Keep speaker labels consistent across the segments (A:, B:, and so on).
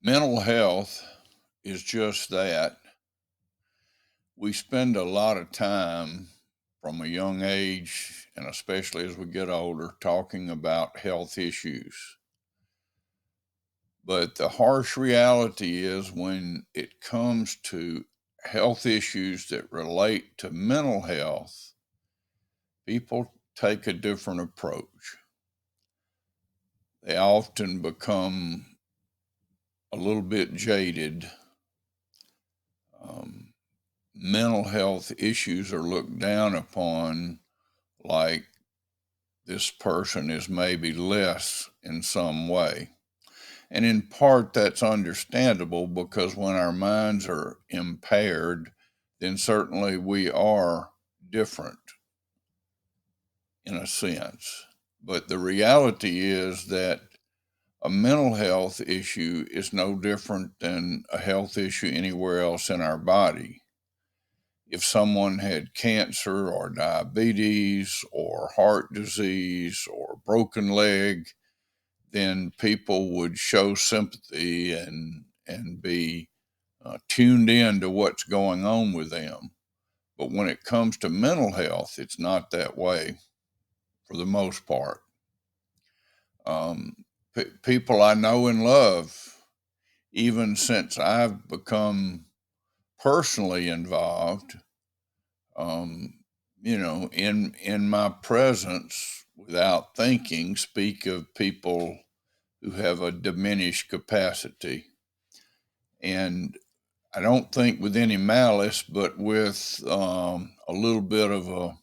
A: Mental health is just that. We spend a lot of time from a young age, and especially as we get older, talking about health issues. But the harsh reality is when it comes to health issues that relate to mental health, people take a different approach. They often become a little bit jaded. Um, Mental health issues are looked down upon like this person is maybe less in some way. And in part, that's understandable because when our minds are impaired, then certainly we are different in a sense. But the reality is that a mental health issue is no different than a health issue anywhere else in our body. If someone had cancer or diabetes or heart disease or broken leg, then people would show sympathy and be tuned in to what's going on with them. But when it comes to mental health, it's not that way for the most part. People I know and love, even since I've become personally involved, um, in my presence, without thinking, speak of people who have a diminished capacity. And I don't think with any malice, but with a little bit of a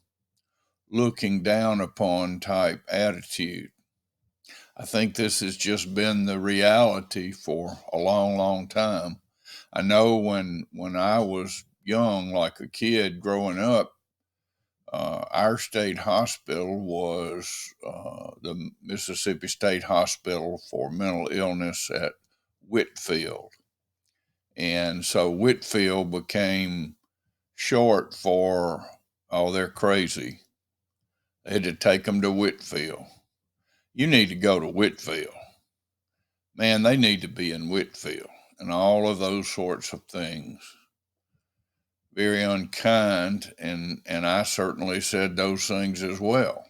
A: looking down upon type attitude. I think this has just been the reality for a long, long time. I know when I was young, like a kid growing up, our state hospital was the Mississippi State Hospital for Mental Illness at Whitfield. And so Whitfield became short for, oh, they're crazy. They had to take them to Whitfield. You need to go to Whitfield. Man, they need to be in Whitfield, and all of those sorts of things. Very unkind, and I certainly said those things as well.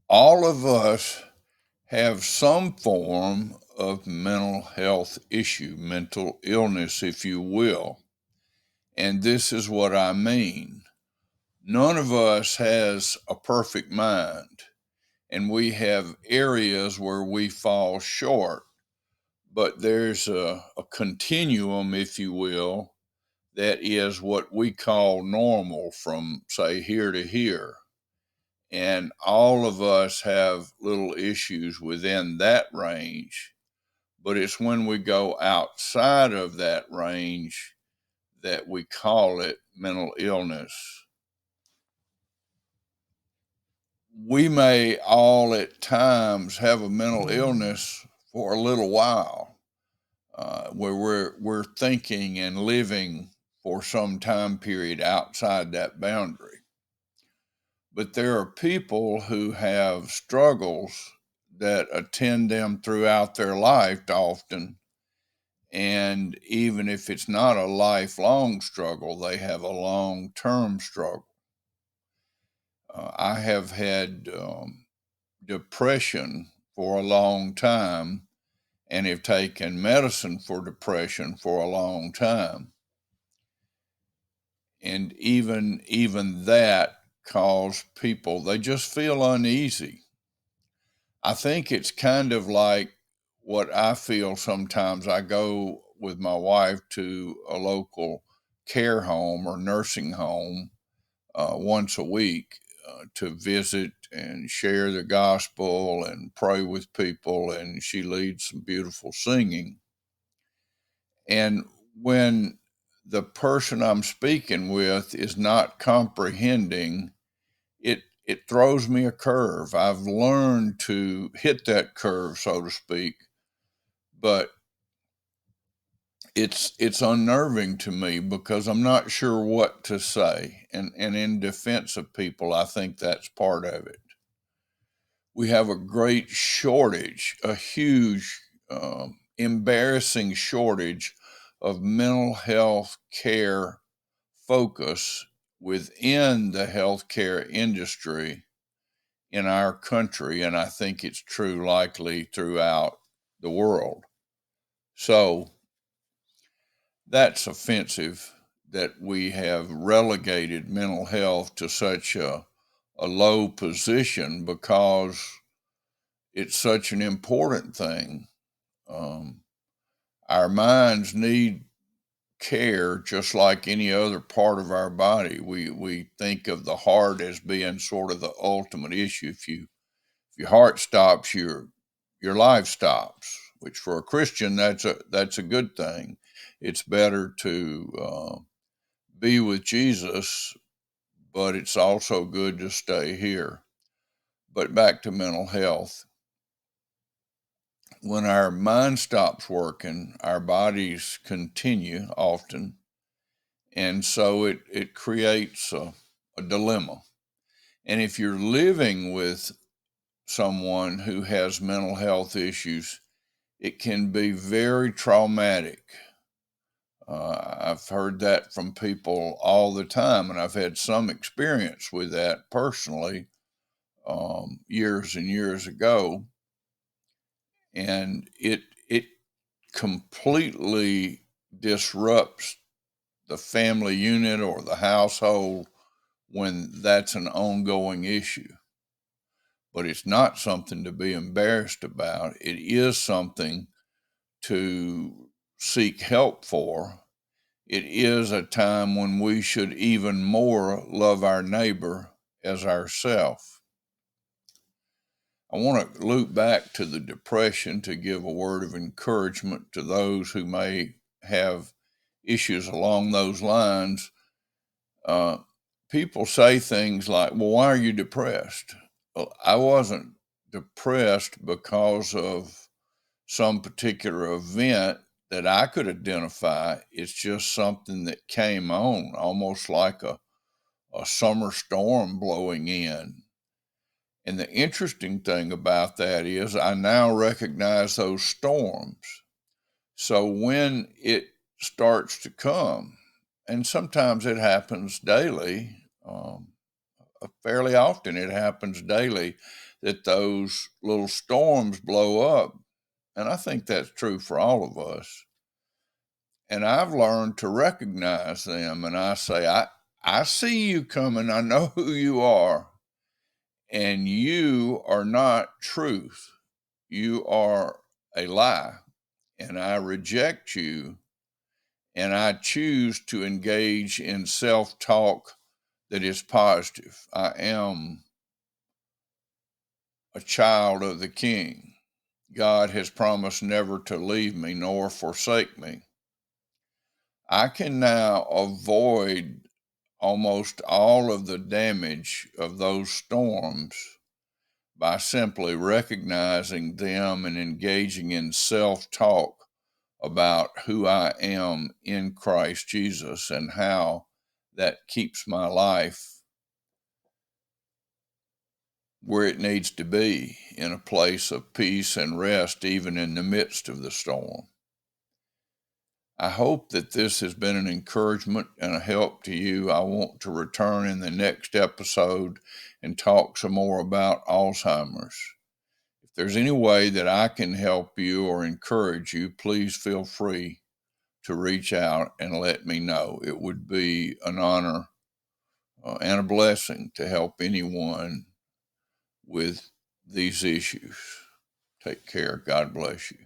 A: All of us have some form of mental health issue, mental illness, if you will. And this is what I mean. None of us has a perfect mind, and we have areas where we fall short, but there's a continuum, if you will, that is what we call normal from, say, here to here. And all of us have little issues within that range, but it's when we go outside of that range that we call it mental illness. We may all at times have a mental illness for a little while, where we're thinking and living for some time period outside that boundary. But there are people who have struggles that attend them throughout their life often. And even if it's not a lifelong struggle, they have a long term struggle. I have had depression for a long time and have taken medicine for depression for a long time. And even that caused people, they just feel uneasy. I think it's kind of like what I feel sometimes. I go with my wife to a local care home or nursing home once a week to visit and share the gospel and pray with people, and she leads some beautiful singing. And when the person I'm speaking with is not comprehending, it throws me a curve. I've learned to hit that curve, so to speak, but it's unnerving to me because I'm not sure what to say. And in defense of people, I think that's part of it. We have a great shortage, a huge embarrassing shortage of mental health care focus within the healthcare industry in our country, and I think it's true likely throughout the world. So that's offensive that we have relegated mental health to such a low position because it's such an important thing. Um, our minds need care just like any other part of our body. We think of the heart as being sort of the ultimate issue. If your heart stops, your life stops. Which for a Christian, that's a good thing. It's better to be with Jesus, but it's also good to stay here. But back to mental health. When our mind stops working, our bodies continue often. And so it creates a dilemma. And if you're living with someone who has mental health issues, it can be very traumatic. I've heard that from people all the time, and I've had some experience with that personally years and years ago. And it completely disrupts the family unit or the household when that's an ongoing issue. But it's not something to be embarrassed about. It is something to seek help for. It is a time when we should even more love our neighbor as ourself. I want to loop back to the depression to give a word of encouragement to those who may have issues along those lines. Uh, People say things like, well, why are you depressed? Well, I wasn't depressed because of some particular event that I could identify. It's just something that came on, almost like a summer storm blowing in. And the interesting thing about that is I now recognize those storms. So when it starts to come, and sometimes it happens daily, fairly often it happens daily that those little storms blow up. And I think that's true for all of us. And I've learned to recognize them. And I say, I see you coming. I know who you are. And you are not truth. You are a lie. And I reject you. And I choose to engage in self talk that is positive. I am a child of the King. God has promised never to leave me nor forsake me. I can now avoid almost all of the damage of those storms by simply recognizing them and engaging in self talk about who I am in Christ Jesus and how that keeps my life where it needs to be, in a place of peace and rest, even in the midst of the storm. I hope that this has been an encouragement and a help to you. I want to return in the next episode and talk some more about Alzheimer's. If there's any way that I can help you or encourage you, please feel free to reach out and let me know. It would be an honor and a blessing to help anyone with these issues. Take care. God bless you.